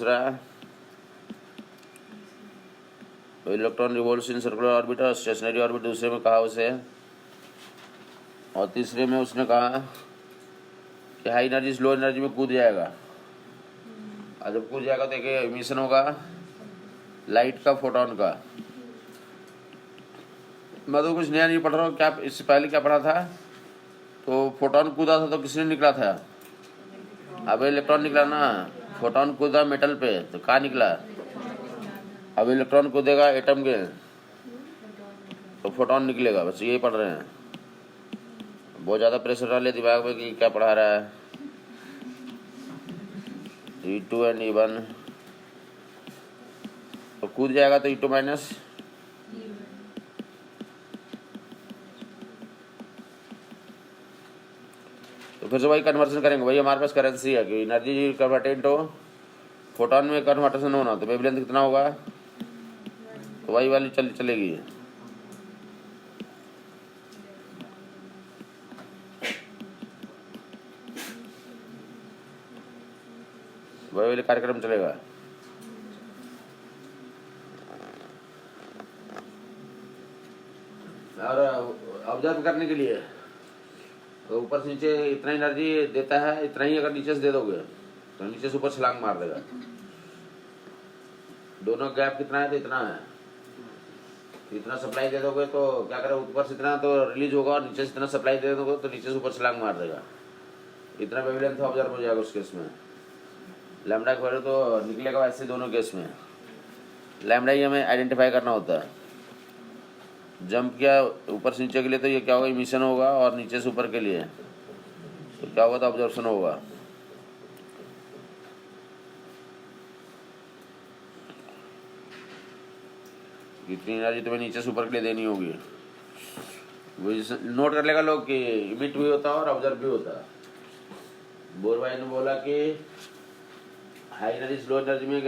दूसरा electron revolves in circular orbit और stationery orbit दूसरे में कहा उसे, और तीसरे में उसने कहा कि हाई एनर्जी से लो एनर्जी में कूद जाएगा, और जब कूद जाएगा तो एक एमिशन होगा लाइट का, फोटोन का। मैं तो कुछ नया नहीं पढ़ रहा हूँ, क्या इससे पहले क्या पढ़ा था, तो फोटोन कूदा था तो किसने निकला था, अब इलेक्ट्रॉन निकला ना। फोटोन कूदा मेटल पे तो कहाँ निकला, अब इलेक्ट्रॉन कूदेगा एटम के तो फोटोन निकलेगा। बस यही पढ़ रहे हैं, बहुत ज़्यादा प्रेशर डाले दिमाग में कि क्या पढ़ा रहा है। E2 एंड E1 तो कूद जाएगा तो E2 माइनस, तो फिर से वही कन्वर्सन करेंगे। वही हमारे पास करेंसी है कि एनर्जी कन्वर्टेड टू फोटोन में कन्वर्टेशन होना, तो वेवलेंथ कितना होगा, तो वही वाली चलेगी। वही वाले कार्यक्रम चलेगा। और ऑब्जर्व करने के लिए तो ऊपर से नीचे इतना एनर्जी देता है, इतना ही अगर नीचे से दे दोगे तो नीचे से ऊपर छलांग मार देगा। दोनों गैप कितना है, तो इतना है, इतना सप्लाई दे दोगे तो क्या करेगा, ऊपर से इतना तो रिलीज होगा और नीचे से इतना सप्लाई दे दोगे तो नीचे से ऊपर छलांग मार देगा। इतना वेवलेंथ ऑब्जर्व हो जाएगा उस केस में। लैम्डा का वैल्यू तो निकलेगा वैसे दोनों केस में। लैम्डा ही हमें आइडेंटिफाई करना होता है। जंप किया ऊपर से नीचे के लिए तो ये क्या होगा, इमिशन होगा, और नीचे से ऊपर के लिए तो क्या होगा, तो ऑब्जर्वेशन होगा। कितनी एनर्जी तुम्हें नीचे से ऊपर के लिए देनी होगी, वो नोट कर लेगा लोग कि इमिट भी होता है और ऑब्जर्व भी होता है। बोर भाई ने बोला कि हाई एनर्जी स्लो एनर्जी में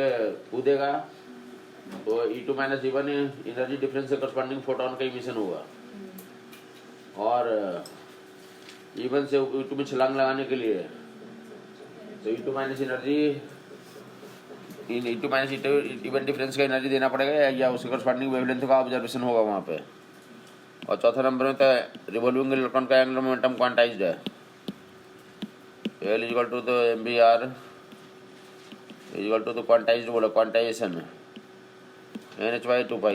कूदेगा तो E2 minus E1 energy difference से करस्पॉन्डिंग फोटोन का इमिशन होगा, और E1 से E2 में छलांग लगाने के लिए तो E2 minus energy E2 minus E1 difference का एनर्जी देना पड़ेगा, या उसके करस्पॉन्डिंग वेवलेंथ का ऑब्जर्वेशन होगा वहाँ पे। और चौथा नंबर में तो रिवॉल्विंग इलेक्ट्रॉन का एंगुलर मोमेंटम क्वांटाइज्ड है, L इक्वल टू तो MBR इक्वल टू तो क्वांटाइज्ड बोला, क्वांटाइजेशन NH/2π।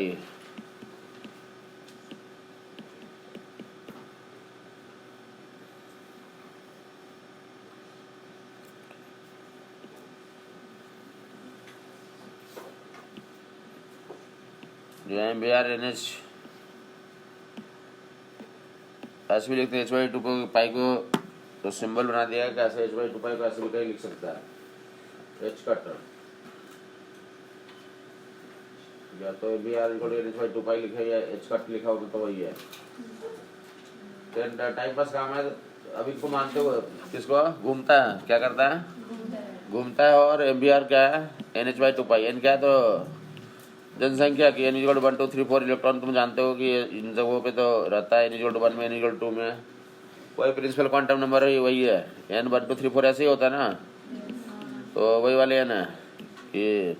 जो MBR NH ऐसे भी लिखते हैं, H/2π को तो सिंबल बना दिया है कि ऐसे H/2π को ऐसे भी कहीं लिख सकता है, H कट, या तो MBR इक्वल टू NH/2π लिखा या H कट लिखा हो तो वही है। टाइम पास काम है। अभी इसको मानते हो किसको, घूमता है, क्या करता है, घूमता है। और MBR क्या है, NH/2π। N क्या है, तो जनसंख्या की, N इक्वल टू 1 2 3 4 इलेक्ट्रॉन तुम जानते हो कि इन जगहों पे तो रहता है, N इक्वल टू 1 में, N इक्वल टू 2 में। वही प्रिंसिपल क्वांटम नंबर है, वही है, N 1 2 3 4 ऐसे ही होता है ना। तो वही वाले N है कि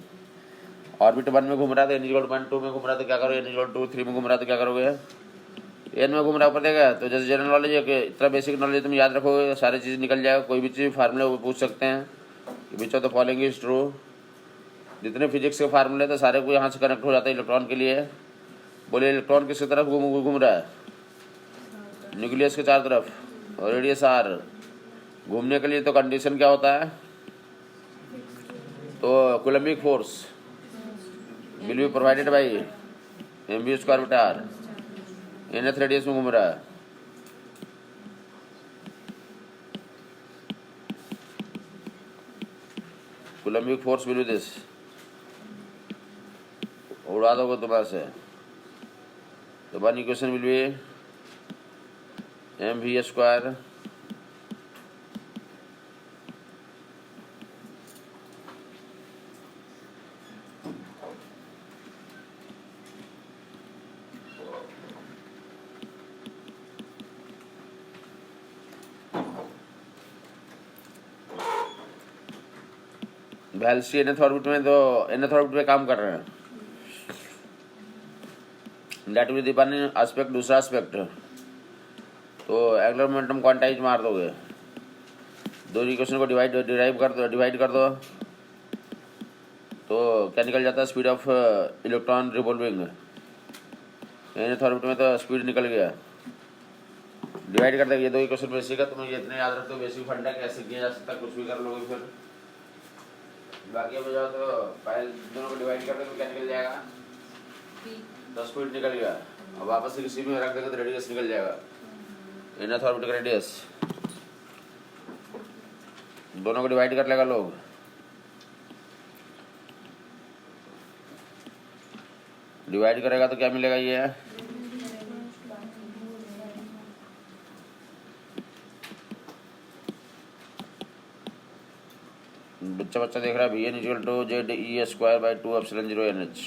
ऑर्बिट 1 में घूम रहा था, N इक्वल टू 1 2 में घूम रहा था, क्या करोगे, N इक्वल टू 2 3 में घूम रहा था, क्या करोगे, N में घूम रहा ऊपर देगा। तो जैसे जनरल नॉलेज है कि इतना बेसिक नॉलेज तुम याद रखोगे, सारी चीज़ निकल जाएगा। कोई भी चीज़ फार्मूले वो पूछ सकते हैं कि which of the following is true. जितने फिजिक्स के फार्मूले थे सारे को यहाँ से कनेक्ट हो जाता है इलेक्ट्रॉन के लिए। बोले इलेक्ट्रॉन किसकी तरफ घूम रहा है, न्यूक्लियस के चार तरफ, और रेडियस r। घूमने के लिए तो कंडीशन क्या होता है, तो Coulombic force will be provided by mv²/r। nth radius में घूम रहा है। Coulombic force will be this, उड़ा दोगे तुम्हारे से, तो one equation will be mv² velocity nth orbit में तो nth ऑर्बिट पे काम कर रहे हैं। That will the one aspect. दूसरा एस्पेक्ट तो एंगुलर मोमेंटम क्वांटाइज मार दोगे, दो इक्वेशन को डिवाइड कर दो तो क्या निकल जाता है? Speed of electron revolving. nth orbit में तो स्पीड निकल गया। डिवाइड कर देंगे, ये दो इक्वेशन बेसिक है, तुम्हें ये इतने याद रखते हो बेसिक फंडा कैसे किया जा सकता है, कुछ भी कर लोगे। फिर बाकी अब जाओ तो पहले दोनों को डिवाइड कर देंगे, क्या निकल जाएगा? तो स्पीड निकल गया। अब वापस से किसी में रख देंगे तो रेडियस निकल जाएगा, nth ऑर्बिट का रेडियस। दोनों को डिवाइड कर लेगा लोग, डिवाइड करेगा तो क्या मिलेगा? ये बच्चा देख रहा है Vn equal to ZE²/2ε0NH।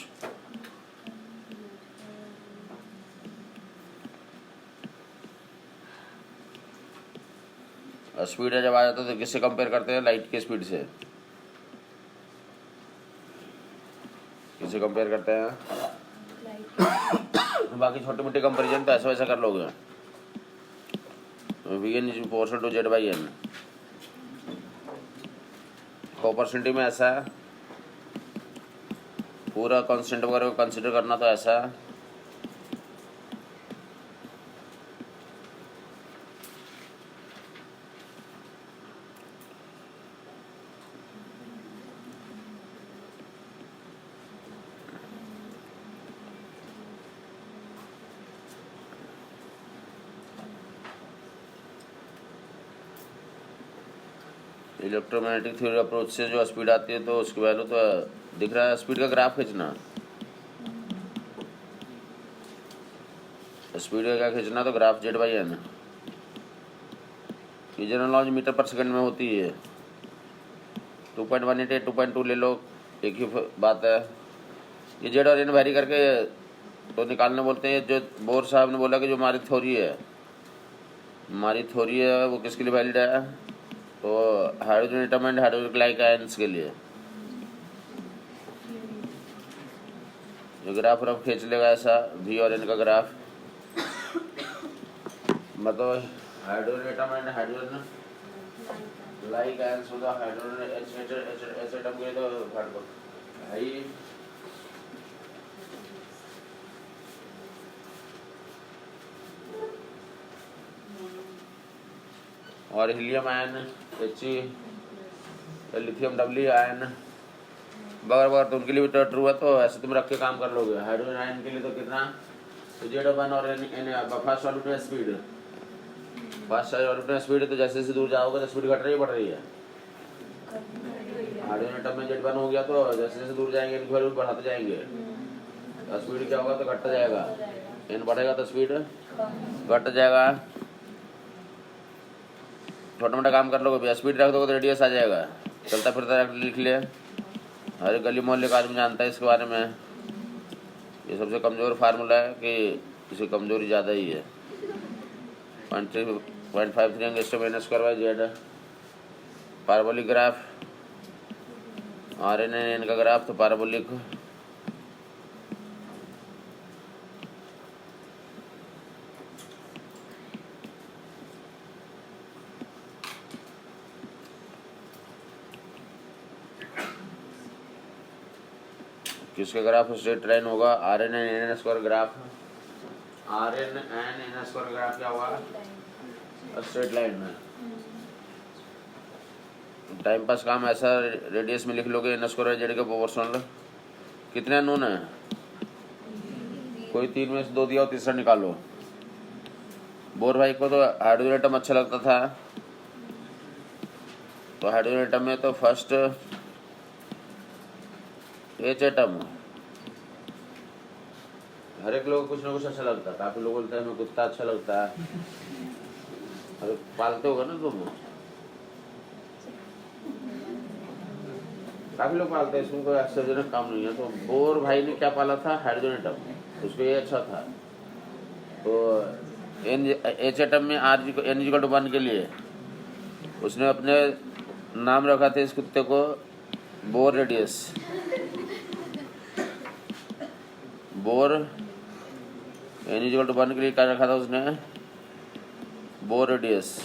Speed है जब आ जाता है तो किससे कंपेयर करते हैं? लाइट की स्पीड से। किससे कंपेयर करते हैं? बाकी छोटी मोटी कंपेरिजन तो ऐसा वैसा कर लोगे। Vn is proportional to Z/N। Proportionality में ऐसा है, पूरा कांस्टेंट वगैरह को कंसिडर करना तो ऐसा है। इलेक्ट्रोमैग्नेटिक थ्योरी अप्रोच से जो स्पीड आती है तो उसकी वैल्यू तो दिख रहा है। स्पीड का ग्राफ खींचना, स्पीड का क्या खींचना? तो ग्राफ Z/N। ये जनरल नॉलेज मीटर पर सेकंड में होती है। 2.188 2.2 ले लो, एक ही बात है। ये Z और N वेरी करके तो निकालने बोलते हैं। जो बोर साहब ने बोला कि जो हमारी थ्योरी है वो किसके लिए वैलिड है? तो हाइड्रोजन एटम एंड हाइड्रोक्लाइक आयंस के लिए। जो ग्राफ रफ खींच लेगा ऐसा V और N का ग्राफ, मतलब hydrogen atom and hydrogen like ions होगा। हाइड्रोजन H एटम के लिए तो भाई और helium ion He, lithium W ion बगैर तो उनके लिए भी ट्रू है। तो ऐसे तुम रख के काम कर लोगे। हाइड्रोजन आयन के लिए तो कितना? तो Z/1 और फर्स्ट ऑर्बिट में स्पीड, तो जैसे जैसे दूर जाओगे तो स्पीड घट रही है बढ़ रही है? हाइड्रोजन एटम में Z/1 हो गया तो जैसे जैसे दूर जाएंगे इनकी वैल्यू बढ़ाते जाएंगे, तो स्पीड क्या होगा? तो घटता जाएगा। N बढ़ेगा तो स्पीड घट जाएगा। छोटा मोटा काम कर लोगे, स्पीड रख दोगे तो रेडियस आ जाएगा। चलता फिरता लिख लिया, हर गली मोहल्ले का आदमी जानता है इसके बारे में। ये सबसे कमज़ोर फार्मूला है कि इसकी कमजोरी ज़्यादा ही है। 0.53 पाराबोलिक ग्राफ, RN का ग्राफ तो पाराबोलिक। किसके ग्राफ स्ट्रेट लाइन होगा? RN/N² graph. RN/N² ग्राफ क्या होगा? स्ट्रेट लाइन में। टाइम पास काम ऐसा रेडियस में लिख लोगे N² Z के प्रोपोर्शनल। कितने अननोन है? कोई 3 में से 2 दिया हो, तीसरा निकालो। बोर भाई को तो हाइड्रोजन एटम अच्छा लगता था, तो हाइड्रोजन एटम में तो फर्स्ट H एटम। हर एक लोग कुछ ना कुछ अच्छा लगता है। काफी लोग बोलते हैं हमें कुत्ता अच्छा लगता है। अरे पालते होगा ना तुम? काफी लोग पालते हैं, इसमें कोई आश्चर्यजनक काम नहीं है। तो बोर भाई ने क्या पाला था? हाइड्रोजन एटम, उसको ये अच्छा था। तो H एटम में N=1 के लिए उसने अपने नाम रखा था इस कुत्ते को Bohr radius, Bohr n is equal to 1 के लिए क्या रखा था उसने, Bohr radius.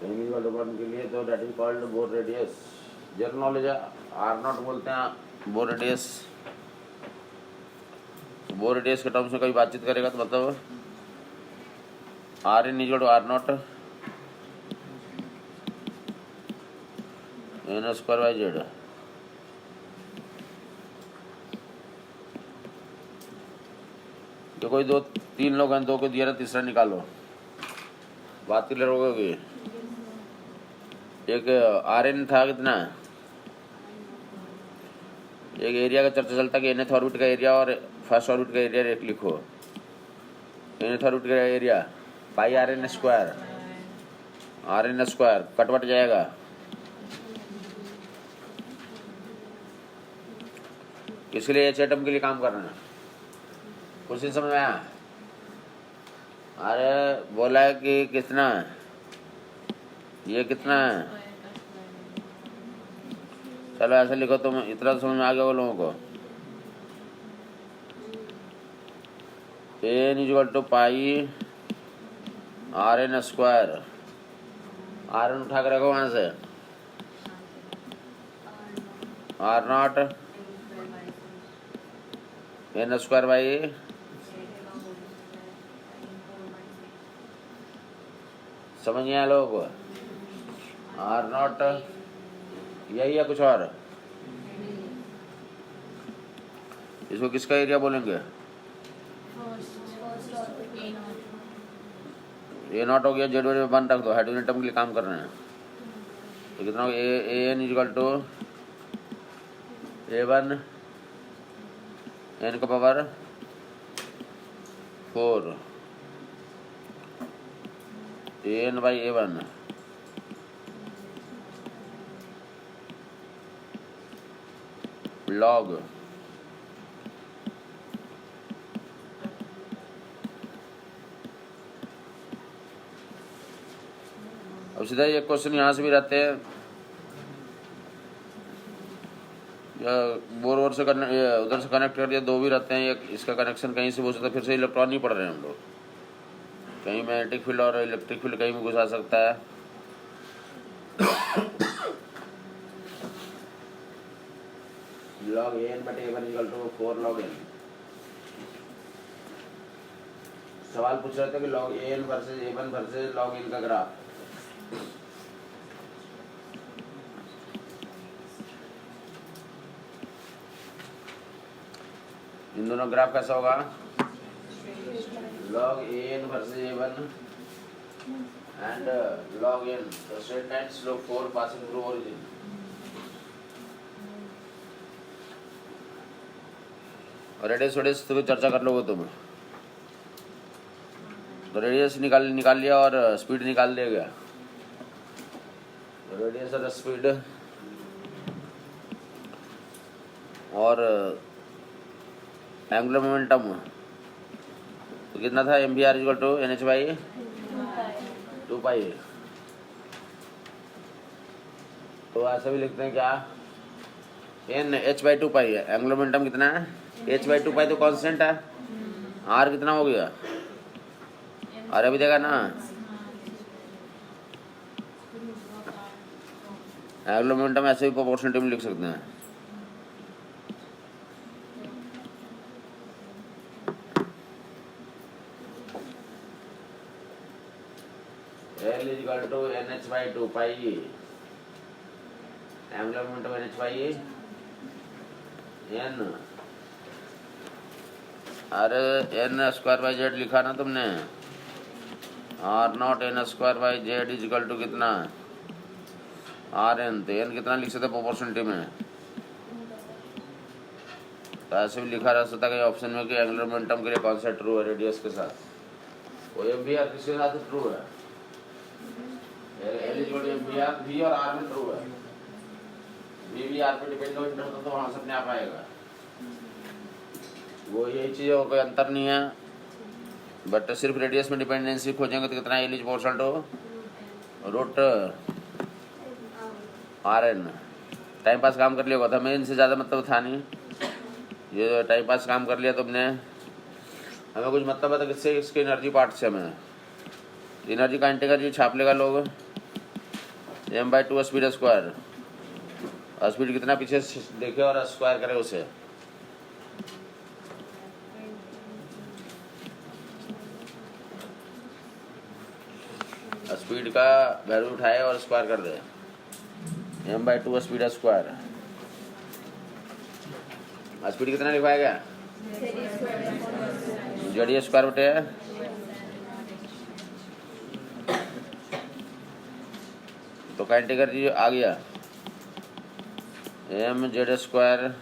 N is equal to 1 के लिए तो that is called Bohr radius. General knowledge है, आर नॉट बोलते हैं बोर रेडियस। बोर रेडियस के टर्म्स में कभी बातचीत करेगा तो मतलब r n is equal to r nought n square by z. तो कोई 2-3 लोग हैं, 2 को दिया ना, तीसरा निकालो। बात क्लियर होगी। एक आर एन था कितना, एक एरिया का चर्चा चलता कि nth ऑर्बिट का एरिया और फर्स्ट ऑर्बिट का एरिया एक लिखो। nth ऑर्बिट का area pi r n square, r n square cut जाएगा। किसके लिए, एच एटम के लिए काम कर रहे हैं। कुछ नहीं समझ में आया। अरे बोला है कि कितना, ये कितना है, चलो ऐसे लिखो, तुम इतना समझ में आ गया वो लोगों को। N is equal to pi r n square, r n उठा कर रखो वहां से, r nought n square by, समझ गया लोगों को। आर नॉट यही है, कुछ और। इसको किसका एरिया बोलेंगे, ए नॉट हो गया, जेड वेड 1 रख दो, हाइड्रोजन एटम के लिए काम कर रहे हैं। तो कितना, a n equal to A1 n का power 4 an by A1 log अब सीधा एक क्वेश्चन यहाँ से भी रहते हैं, बोर ओर से उधर से कनेक्ट कर दिया, 2 भी रहते हैं। एक इसका कनेक्शन कहीं से हो सकता है, फिर से इलेक्ट्रॉन ही पढ़ रहे हैं हम लोग, कहीं मैग्नेटिक फील्ड और इलेक्ट्रिक फील्ड कहीं भी घुसा सकता है। लॉग एन बटे A1 equal to 4 log N. सवाल पूछ रहे थे कि log n versus A1 versus log n का ग्राफ। इन दोनों ग्राफ कैसा होगा, log an versus A1 and log n, the straight line slope 4 passing through origin। Radius वेडियस तो चर्चा कर लोगे तुम, तो रेडियस निकाल लिया और स्पीड निकाल दिया गया। रेडियस और स्पीड और एंगुलर मोमेंटम तो कितना था, m b r equal to n h by 2 pi. तो ऐसा भी लिखते हैं क्या, एन एच बाई 2 पाई है। एंगुलर मोमेंटम कितना है, एच बाई 2 पाई तो कांस्टेंट है। आर कितना हो गया, आर अभी देखा ना, एंगुलर मोमेंटम ऐसे भी प्रोपोर्शनलिटी में लिख सकते हैं। L is equal to NH by 2 pi, angular momentum NH by n। अरे n स्क्वायर बाई जेड लिखा ना तुमने, r nought n square by z is equal to कितना, आर एन। तो एन कितना लिख सकते प्रोपोर्शनलिटी में, तो ऐसे भी लिखा रह सकता है ऑप्शन में कि एंगुलर मोमेंटम के लिए कौन सा ट्रू है रेडियस के साथ, वो एम बी आर किसके साथ ट्रू है, l equal to m b r, v और आर में ट्रू है। VVR पे डिपेंड हो इंटर तो वहाँ से अपने आप आएगा। वो यही चीज़ और कोई अंतर नहीं है, बट सिर्फ रेडियस में डिपेंडेंसी खोजेंगे तो कितना l is portion to root RN। Time pass काम कर लिया होगा था, मैं इनसे ज़्यादा मतलब था नहीं, ये टाइम पास काम कर लिया तुमने। हमें कुछ मतलब है तो किससे, इसके एनर्जी पार्ट से हमें एनर्जी का इंटीग्रल छाप लेगा लोग, m/2 स्पीड स्क्वायर। स्पीड कितना पीछे देखे और स्क्वायर करे उसे, स्पीड का वैल्यू उठाए और स्क्वायर कर दे, m/2 स्पीड स्क्वायर। स्पीड कितना लिखवाया गया, जड़िए स्क्वायर बटे तो का इंटीग्रल आ गया mz स्क्वायर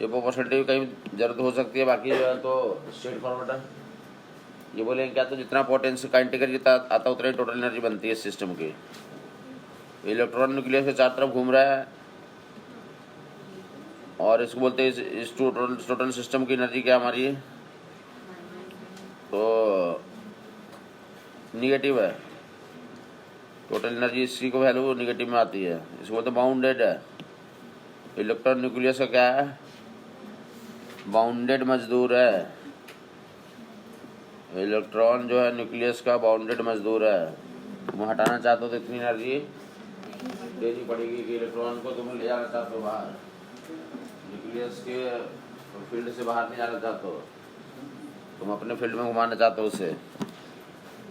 ये प्रोपोर्शनलिटी कहीं जरूरत हो सकती है, बाकी जो है तो स्ट्रेट फॉरवर्ड है। ये बोलेंगे क्या, तो जितना पोटेंशियल का इंटीग्रल आता उतना ही टोटल एनर्जी बनती है सिस्टम की। इलेक्ट्रॉन न्यूक्लियस के चारों तरफ घूम रहा है और इसको बोलते हैं इस टोटल सिस्टम की एनर्जी क्या हमारी, तो निगेटिव है। टोटल एनर्जी इसकी को वैल्यू निगेटिव में आती है, इसको बोलते बाउंडेड है। इलेक्ट्रॉन न्यूक्लियस का क्या है, बाउंडेड मजदूर है। इलेक्ट्रॉन जो है न्यूक्लियस का बाउंडेड मजदूर है। तुम हटाना चाहते हो तो इतनी एनर्जी देनी पड़ेगी कि इलेक्ट्रॉन को तुम ले जाना चाहते हो बाहर, न्यूक्लियस के फील्ड से बाहर नहीं जाना चाहते हो, तुम अपने फील्ड में घुमाना चाहते हो उसे,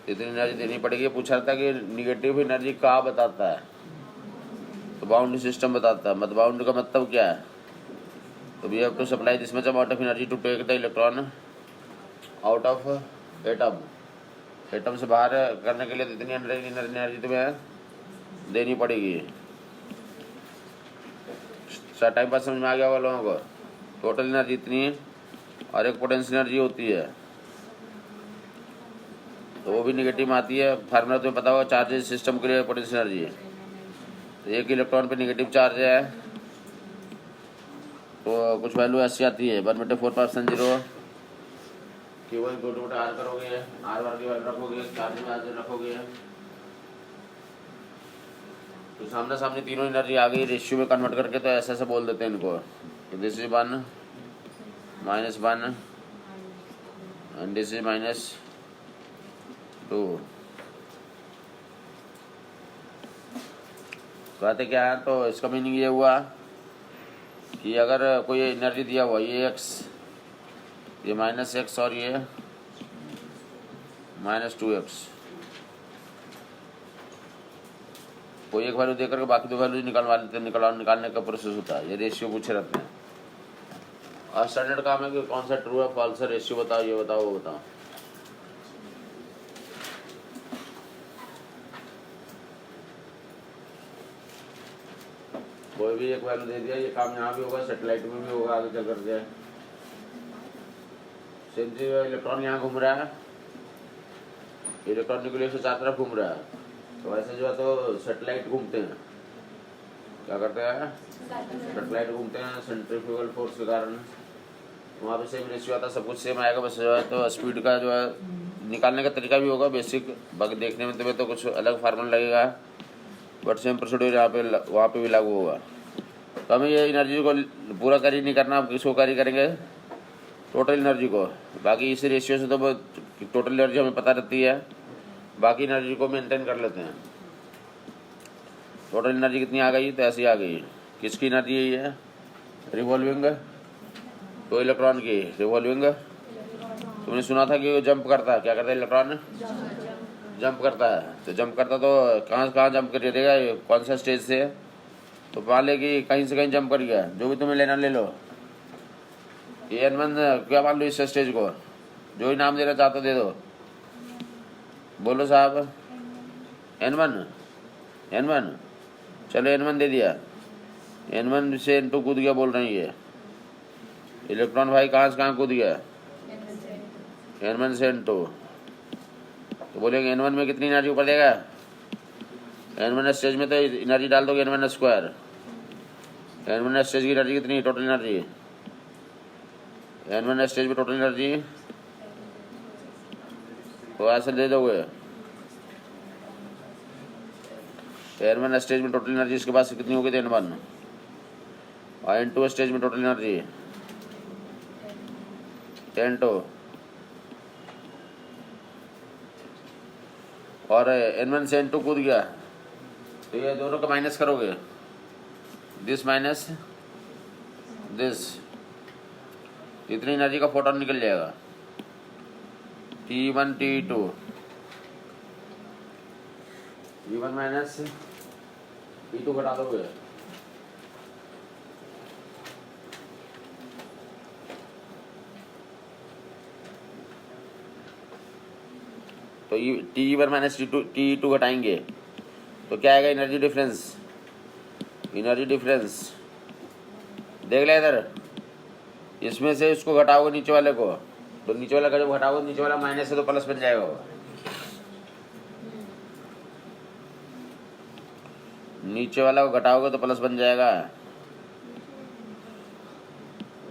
इतनी एनर्जी देनी पड़ेगी। पूछा था कि निगेटिव एनर्जी का बताता है, तो बाउंड सिस्टम बताता है। मत बाउंड का मतलब क्या है, तो we have to supply this much amount of energy to take the electron out of atom. Atom से बाहर करने के लिए तो इतनी एनर्जी तुम्हें देनी पड़ेगी। टाइम पास समझ में आ गया होगा लोगों को, टोटल एनर्जी इतनी और एक पोटेंशियल एनर्जी होती है, तो वो भी निगेटिव में आती है। फार्मूला तुम्हें पता होगा, चार्जेस सिस्टम के लिए पोटेंशियल एनर्जी, तो एक इलेक्ट्रॉन पे निगेटिव चार्ज है तो कुछ वैल्यू ऐसी आती है 1/4πε0 केवल छोटे आर करोगे, आर बार की वैल्यू रखोगे, चार्ज में आज रखोगे तो सामने सामने तीनों एनर्जी आ गई रेशियो में कन्वर्ट करके, तो ऐसे ऐसे बोल देते हैं इनको, तो this is 1 -1 and this is -2। कहते क्या है, तो इसका मीनिंग ये हुआ कि अगर कोई एनर्जी दिया हुआ ये x, ये -x और ये -2x, कोई एक वैल्यू देकर के बाकी दो वैल्यू निकालने का प्रोसेस होता है। ये रेशियो पूछे रहते हैं और स्टैंडर्ड काम है कि कौन सा ट्रू है फॉल्स है, रेशियो बताओ, ये बताओ, वो बताओ। कोई भी एक वैल्यू दे दिया, ये काम यहाँ भी होगा, सैटेलाइट में भी होगा आगे चल करके। सेम चीज, इलेक्ट्रॉन यहाँ घूम रहा है, इलेक्ट्रॉन न्यूक्लियस से चारों तरफ घूम रहा है, तो ऐसे जो है तो सैटेलाइट घूमते हैं, क्या करते हैं, सैटेलाइट घूमते हैं सेंट्रीफ्यूगल फोर्स के कारण। वहाँ पे सेम रेशियो आता है, सब कुछ सेम आएगा, बस जो है तो स्पीड का जो है निकालने का तरीका भी होगा बेसिक, बाकी देखने में तुम्हें तो कुछ अलग फार्मूला लगेगा, बट सेम प्रोसीड्यूर यहाँ पे वहाँ पे भी लागू होगा। तो हमें ये एनर्जी को पूरा कैरी नहीं करना, अब किसको कैरी करेंगे, टोटल एनर्जी को। बाकी इसी रेशियो से तो टोटल एनर्जी हमें पता रहती है, बाकी एनर्जी को मेंटेन कर लेते हैं। टोटल एनर्जी कितनी आ गई, तो ऐसी आ गई। किसकी एनर्जी यही है, रिवॉल्विंग, तो इलेक्ट्रॉन की रिवॉल्विंग। तुमने सुना था कि वो जंप करता है, क्या करता है इलेक्ट्रॉन, जंप करता है। तो जंप करता तो कहाँ जंप कर देगा, कौन सा स्टेज से, तो मान ले कि कहीं से कहीं जंप कर गया, जो भी तुम्हें लेना ले लो। ये N1 क्या मान लो इस स्टेज को, जो ही नाम देना चाहते दे दो, बोलो साहब N1 चलो N1 दे दिया, N1 से N2 कूद गया बोल रही है। इलेक्ट्रॉन भाई कहाँ से कहाँ कूद गया, n1 से n2, तो बोलेंगे n1 में कितनी एनर्जी ऊपर देगा, n1 स्टेज में तो एनर्जी डाल दोगे n1 स्क्वायर, n1 स्टेज की एनर्जी कितनी, टोटल एनर्जी n1 स्टेज में टोटल एनर्जी तो ऐसे दे दोगे n1 स्टेज में टोटल एनर्जी इसके पास कितनी होगी, n1, और n2 स्टेज में टोटल एनर्जी n2, और n1 से n2 कूद गया तो ये दोनों का माइनस करोगे, दिस माइनस दिस, इतनी एनर्जी का फोटोन निकल जाएगा, T1 T2, T1 minus T2 घटा दोगे तो T1 माइनस T2 घटाएंगे तो क्या आएगा, एनर्जी डिफरेंस, एनर्जी डिफरेंस देख ले इधर, इसमें से इसको घटाओगे नीचे वाले को, तो नीचे वाला का जब घटाओगे नीचे वाला माइनस है तो प्लस बन जाएगा वो, नीचे वाला को घटाओगे तो प्लस बन जाएगा,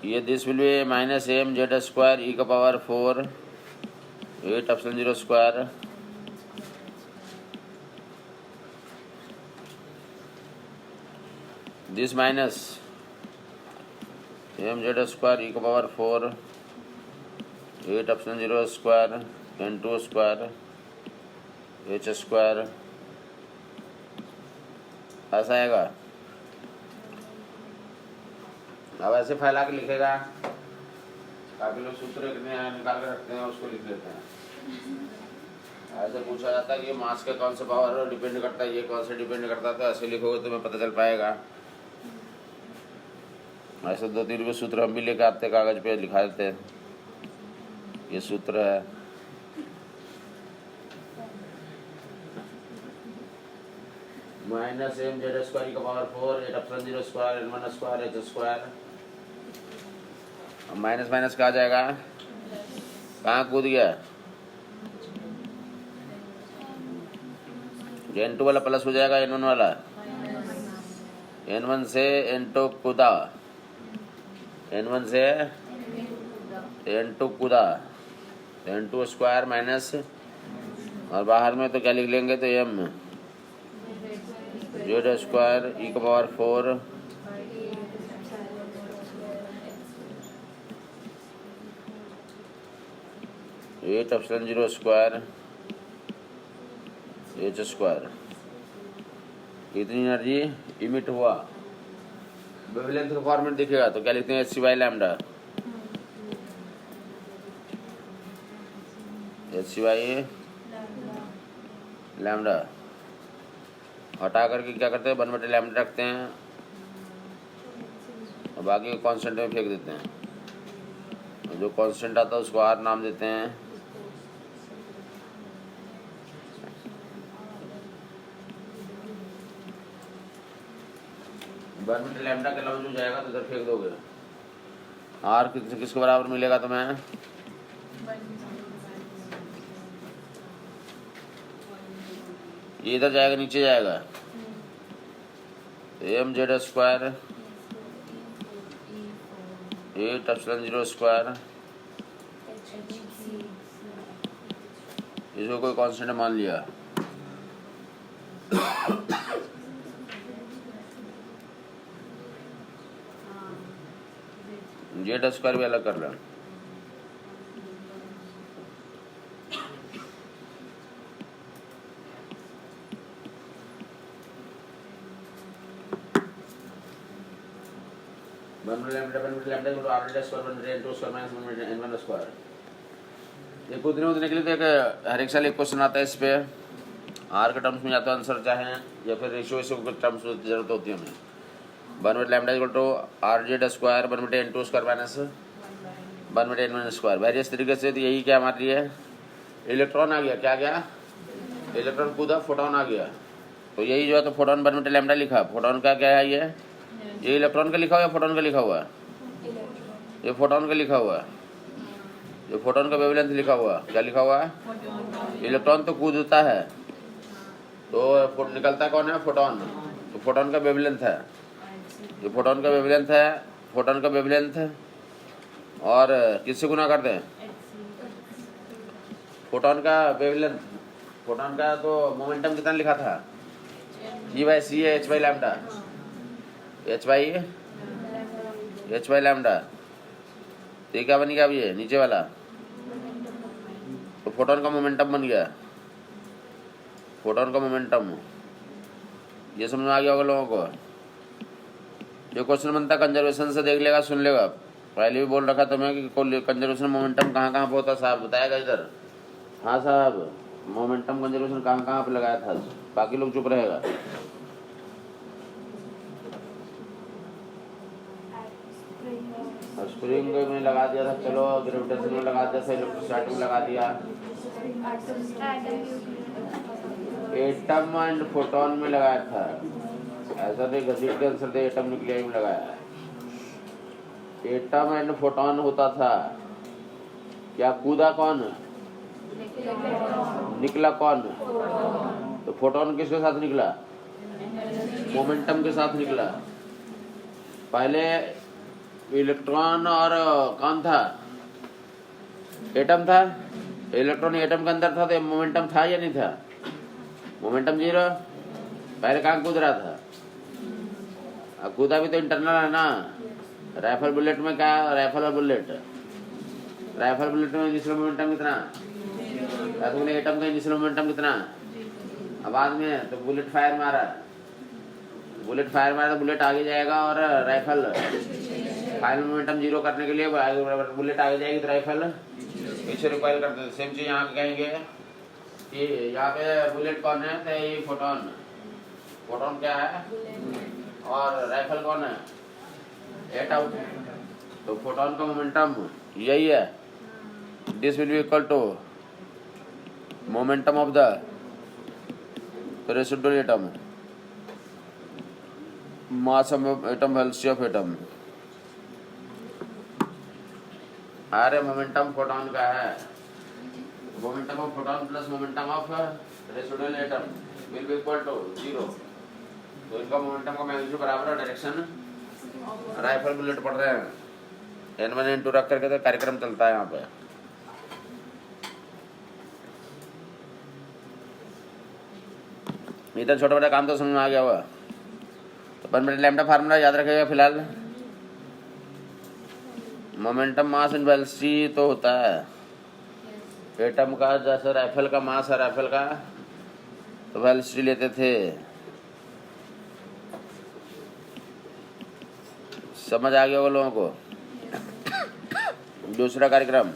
ये this will be minus m z square e का power 4 8 epsilon 0 square, this minus m z square e का power 4 8 epsilon 0 square n2 square h square, ऐसा आएगा। अब ऐसे फैला के लिखेगा, काफी लोग सूत्र निकाल कर रखते हैं उसको लिख लेते हैं। ऐसे पूछा जाता है कि मास का कौन सा पावर डिपेंड करता है, ये कौन सा डिपेंड करता है, तो ऐसे लिखोगे तो तुम्हें पता चल पाएगा। ऐसे 2-3 रुपये सूत्र हम भी लेकर आते कागज पे लिखा देते हैं, ये सूत्र है। माइनस एम जेड स्क्वायर का power 4 8 epsilon 0 square n1 square h square, minus minus कहाँ जाएगा, कहाँ कूद गया, n2 वाला प्लस हो जाएगा, n1 वाला, n1 से n2 कूदा, n1 से n2 कूदा, n2 स्क्वायर माइनस, और बाहर में तो क्या लिख लेंगे, तो m जेड स्क्वायर ई का power 4 8 epsilon 0 square h square, इतनी एनर्जी इमिट हुआ। वेवलेंथ का फॉर्मेट दिखेगा तो क्या लिखते हैं, h by lambda, h by lambda, हटा करके क्या करते हैं, 1/λ लैम्डा रखते हैं और बाकी कांस्टेंट में फेंक देते हैं, जो कांस्टेंट आता है उसको r नाम देते हैं। लैम्डा के अलावा जो जाएगा तो इधर फेंक दोगे, r किसके बराबर मिलेगा तुम्हें, ये इधर जाएगा नीचे जाएगा, m z square 8 epsilon 0 square, इसको कोई कांस्टेंट मान लिया, जेड स्क्वायर भी अलग कर लें, ये कूदने उतने के लिए तो एक हर एक साल एक क्वेश्चन आता है इस पे, आर के टर्म्स में या तो आंसर चाहे या फिर रेशियो के टर्म्स में जरूरत होती है हमें। 1/λ equal to R z square 1/n2 square minus 1/n1 square. Various तरीके से तो यही क्या हमारे लिए, इलेक्ट्रॉन आ गया, क्या गया, इलेक्ट्रॉन कूदा, फोटोन आ गया, तो यही जो है तो फोटोन 1/λ लिखा, फोटोन का क्या है, ये इलेक्ट्रॉन का लिखा हुआ या फोटोन का लिखा हुआ है, ये फोटोन का लिखा हुआ है, जो फोटोन का वेवलेंथ लिखा हुआ, क्या लिखा हुआ है? इलेक्ट्रॉन तो कूदता है, तो निकलता कौन है? फोटोन। तो फोटोन का वेवलेंथ है, जो फोटोन का वेवलेंथ है, फोटोन का वेवलेंथ और किससे गुना करते हैं? फोटोन का वेवलेंथ, फोटोन का तो मोमेंटम कितना लिखा था? G/c है h/लैम्डा, h/लैम्डा। तो ये क्या बन गया अब? ये नीचे वाला तो फोटोन का मोमेंटम बन गया, फोटोन का मोमेंटम। ये समझ में आ गया होगा लोगों को? जो क्वेश्चन बनता कंजर्वेशन से देख लेगा, सुन लेगा। पहले भी बोल रखा था मैं कि कंजर्वेशन मोमेंटम कहाँ कहाँ पे होता, साहब बताएगा इधर। हाँ साहब, मोमेंटम कंजर्वेशन कहाँ कहाँ पे लगाया था, बाकी लोग चुप रहेगा। स्प्रिंग में लगा दिया था, चलो ग्रेविटेशन में लगा दिया था, इलेक्ट्रोस्टैटिक में लगा दिया, एटम एंड फोटोन में लगाया था। ऐसा नहीं घसीट के आंसर दे, एटम न्यूक्लियर में लगाया। एटम एंड फोटोन होता था, क्या कूदा कौन? निकला कौन? तो फोटोन किसके साथ निकला? मोमेंटम के साथ निकला। पहले इलेक्ट्रॉन और कौन था? एटम था। इलेक्ट्रॉन एटम के अंदर था, तो मोमेंटम था या नहीं था? मोमेंटम 0। पहले कहाँ कूद रहा था? अब कूदा भी तो इंटरनल है ना। राइफल बुलेट में क्या? राइफल और बुलेट, राइफल बुलेट में इनिशियल मोमेंटम कितना? तुमने एटम का इनिशियल मोमेंटम कितना? अब बाद में तो बुलेट फायर मारा, बुलेट फायर मारा तो बुलेट आगे जाएगा, और राइफल फाइनल मोमेंटम 0 करने के लिए बुलेट आगे जाएगी तो राइफल पीछे रिकॉइल करते हैं। सेम चीज यहाँ पे कहेंगे कि यहाँ पे बुलेट कौन है? तो ये फोटोन, फोटोन क्या है? और राइफल कौन है? एटम। तो फोटोन का मोमेंटम यही है, this will be equal to momentum of the residual atom, mass of atom, velocity of atom. अरे मोमेंटम फोटोन का है, momentum of photon plus momentum of residual atom will be equal to 0। तो इनका momentum का magnitude बराबर है direction. Rifle bullet पढ़ रहे हैं, N1 N2 रख करके तो कार्यक्रम चलता है यहाँ पे। इतना छोटा बड़ा काम तो समझ में आ गया हुआ। तो पर मेरे लैम्डा फार्मूला याद रखेगा फिलहाल। मोमेंटम मास एंड वेलोसिटी तो होता है एटम का, जैसे राइफल का मास है राइफल का, तो वेलोसिटी लेते थे। समझ आ गया होगा लोगों को? दूसरा कार्यक्रम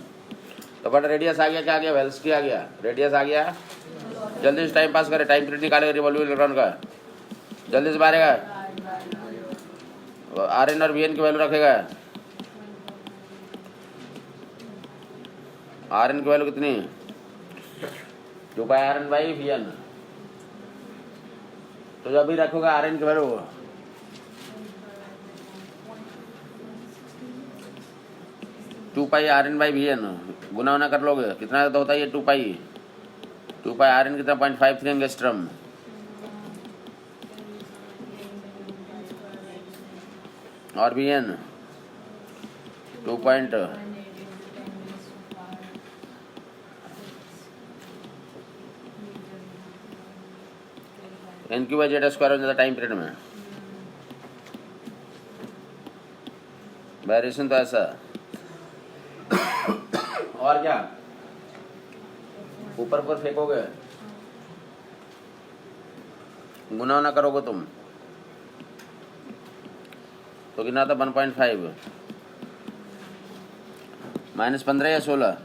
तो बट रेडियस आ गया, क्या आ गया? वेलोसिटी आ गया, रेडियस आ गया। जल्दी से टाइम पास करे, टाइम पीरियड निकालेगा रिवॉल्विंग इलेक्ट्रॉन का, जल्दी से मारेगा। Rn और Vn की वैल्यू रखेगा। Rn की वैल्यू कितनी? 2πRn/Vn। तो जब भी रखोगा Rn की वैल्यू (2πRn/Vn) गुना होना कर लोगे, कितना तो होता है ये 2πRn कितना? 0.53 एंगस्ट्रम। और Vn 2. n/z² हो जाता टाइम पीरियड में। वेरिएशन तो ऐसा। और क्या ऊपर पर फेंकोगे, गुना ना करोगे तुम तो कितना था? 1.5 -15 या 16?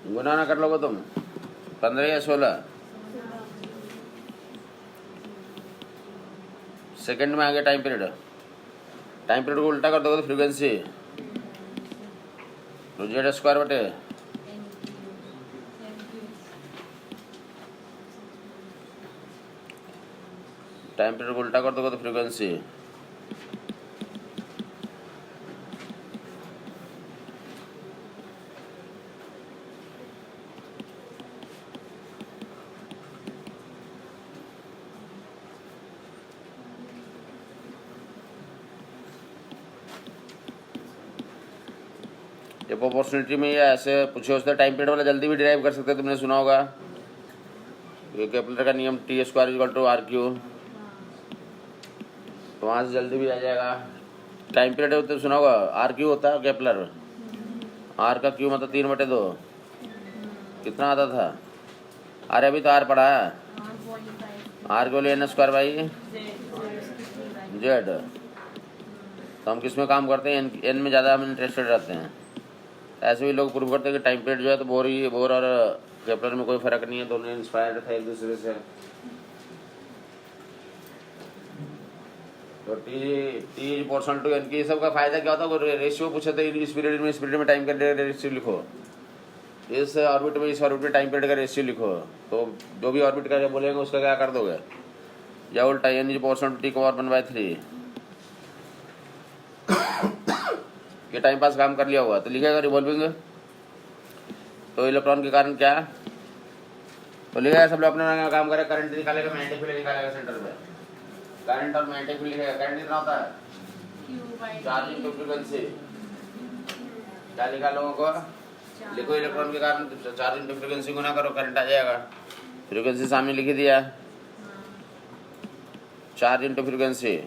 गुना ना कर लोगे तुम 15 या 16? सेकंड में आ गया टाइम पीरियड। टाइम पीरियड को उल्टा कर दोगे तो फ्रीक्वेंसी तो Z² बटे टाइम पीरियड को उल्टा कर दोगे तो फ्रीक्वेंसी। ये प्रोपोर्शनलिटी में ये ऐसे पूछे उससे टाइम पीरियड वाला जल्दी भी डिराइव कर सकते हैं, तुमने सुना होगा ये केपलर का नियम t square equal to r cube, तो वहाँ से जल्दी भी आ जाएगा। टाइम पीरियड तो सुना होगा आर क्यू होता है केपलर, आर का क्यू मतलब 3/2 कितना आता था। अरे अभी तो आर पढ़ा है, आर के लिए एन स्क्वायर बाई जेड। तो हम किस में काम करते हैं, एन में ज़्यादा हम इंटरेस्टेड रहते हैं। ऐसे भी लोग प्रूव करते हैं कि टाइम पीरियड जो है तो बोर और केपलर में कोई फर्क नहीं है, दोनों इंस्पायर्ड थे एक दूसरे से। तो t is proportional to n की सब का फायदा क्या होता है, रेशियो पूछे तो इस पीरियड में टाइम का रेशियो लिखो, इस ऑर्बिट में इस ऑर्बिट में टाइम पीरियड का रेशियो लिखो, तो जो भी ऑर्बिट का बोलेंगे उसका क्या कर दोगे, या उल्टा n is proportional to t को 1/3। ये टाइम पास काम कर लिया हुआ तो लिखेगा रिवॉल्विंग, तो इलेक्ट्रॉन के कारण क्या, तो लिखेगा सब लोग अपना काम करे, करंट निकालेगा, मैग्नेटिक फील्ड निकालेगा सेंटर पे, करंट और मैग्नेटिक फील्ड लिखेगा। करंट कितना होता है चार्ज इनटू फ्रीक्वेंसी, क्या लिखा लोगों को, लिखो इलेक्ट्रॉन के कारण चार्ज इनटू फ्रीक्वेंसी गुना करो, करंट आ जाएगा। फ्रीक्वेंसी सामने लिख दिया, charge into frequency,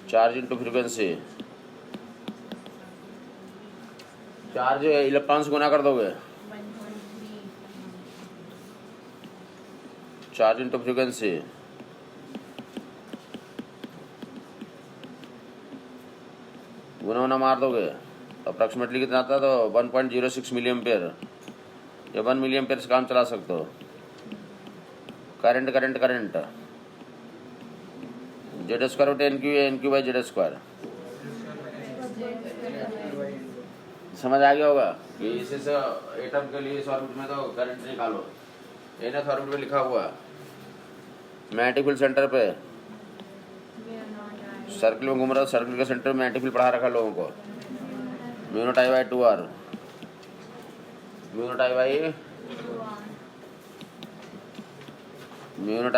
charge into frequency, charge electron से गुना कर दोगे, चार्ज इंटू फ्रीक्वेंसी, गुना मार दोगे तो अप्रॉक्सीमेटली कितना आता है, तो 1.06 मिली एम्पेयर, या 1 मिली एम्पेयर से काम चला सकते हो। Current current current z square n q by z square, समझ आ गया होगा कि इसी से एटम के लिए इस ऑर्बिट में तो करंट निकालो, एनएस ऑर्बिट में लिखा हुआ मैग्नेटिक फील्ड सेंटर पे सर्किल में घूम रहा है, सर्किल के सेंटर में मैग्नेटिक फील्ड पढ़ा रखा लोगों को, mu nought I by 2r, mu nought I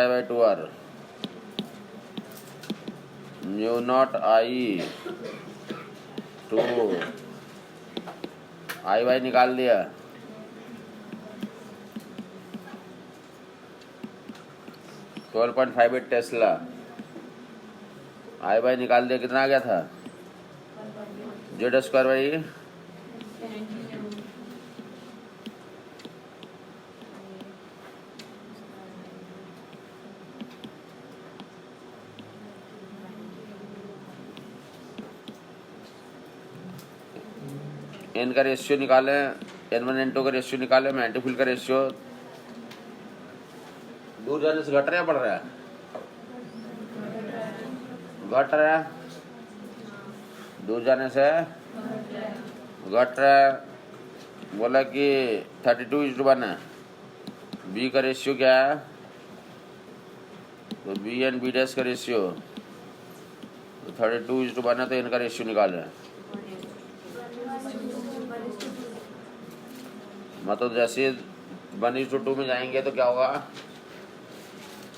by 2r, mu nought I 2 I y निकाल दिया, तो 12.58 टेस्ला, आई वाई निकाल दिया, कितना आ गया था, जेड स्क्वायर बाई एन का रेशियो निकालें, N1 N2 का रेशियो निकालें, मैग्नेटिक फील्ड का रेशियो दूर जाने से घट रहा है बढ़ रहा है, घट रहा है, दूर जाने से घट रहा है। बोला कि 32:1 है, बी का रेशियो क्या है, तो बी एंड बी डैश का रेशियो तो 32:1 है, तो इनका रेशियो निकालें। मतलब जैसे 1:2 में जाएंगे तो क्या होगा,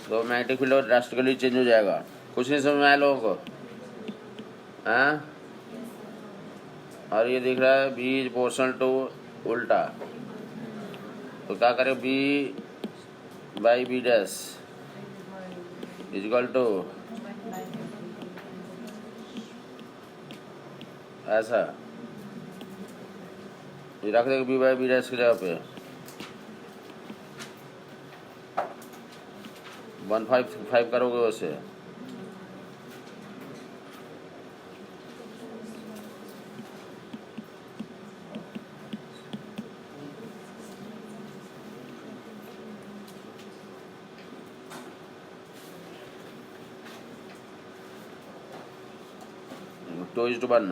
तो मैग्नेटिक फील्ड ड्रास्टिकली चेंज हो जाएगा। कुछ नहीं समझ में आया लोगों को, हैं? और ये दिख रहा है बी इज पोर्शनल टू उल्टा, तो क्या करें, b by b dash equal to ऐसा, ये रख देगा बी बाई बी डैश की जगह पे 155 करोगे वैसे, तो 2:1,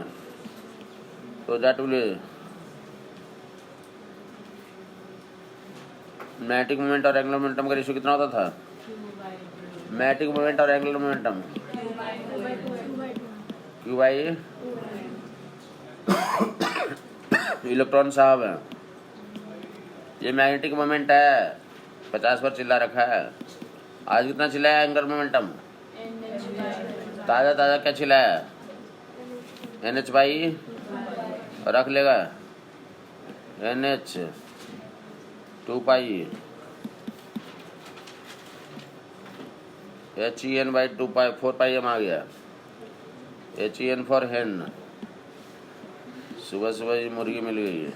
तो that will मैग्नेटिक मोमेंट और एंगुलर मोमेंटम का रेशियो कितना होता था? मैग्नेटिक मोमेंट और angular momentum Q by electron साहब है। ये मैग्नेटिक मोमेंट है, 50 पर चिल्ला रखा है। आज कितना चिल्लाया एंगुलर मोमेंटम? ताज़ा ताज़ा क्या चिल्लाया? NH बाई रख लेगा NH 2 pi HEN by 2 pi 4 pi m आ गया। HEN फॉर हेन। सुबह सुबह ये मुर्गी मिल गई है।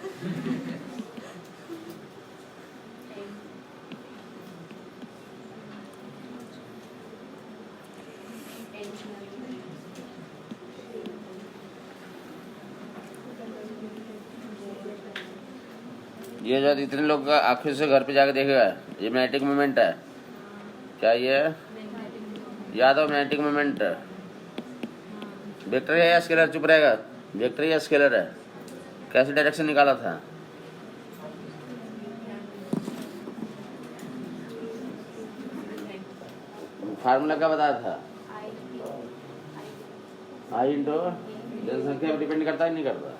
ये जो इतने लोग का आंखों से घर पे जाके देखेगा, ये मैग्नेटिक मोमेंट है। क्या ये याद हो? मैग्नेटिक मोमेंट वेक्टर है या स्केलर? चुप रहेगा। वेक्टर या स्केलर है? कैसे डायरेक्शन निकाला था? फार्मूला क्या बताया था? आई इंटू जनसंख्या पर डिपेंड करता है नहीं करता?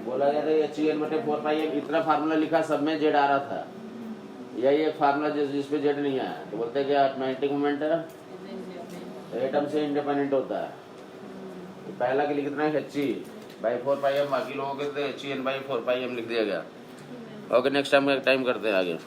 बोला गया था HEN बटे 4 पाई एम। इतना फार्मूला लिखा, सब में जेड आ रहा था। यही एक फार्मूला जिसपे जेड नहीं आया तो बोलते हैं कि मैग्नेटिक मोमेंट एटम से इंडिपेंडेंट होता है। तो पहला के लिए कितना है HE बाई 4 पाई एम, बाकी लोगों के HEN बाई 4 पाई एम लिख दिया गया। ओके, नेक्स्ट टाइम करते हैं आगे।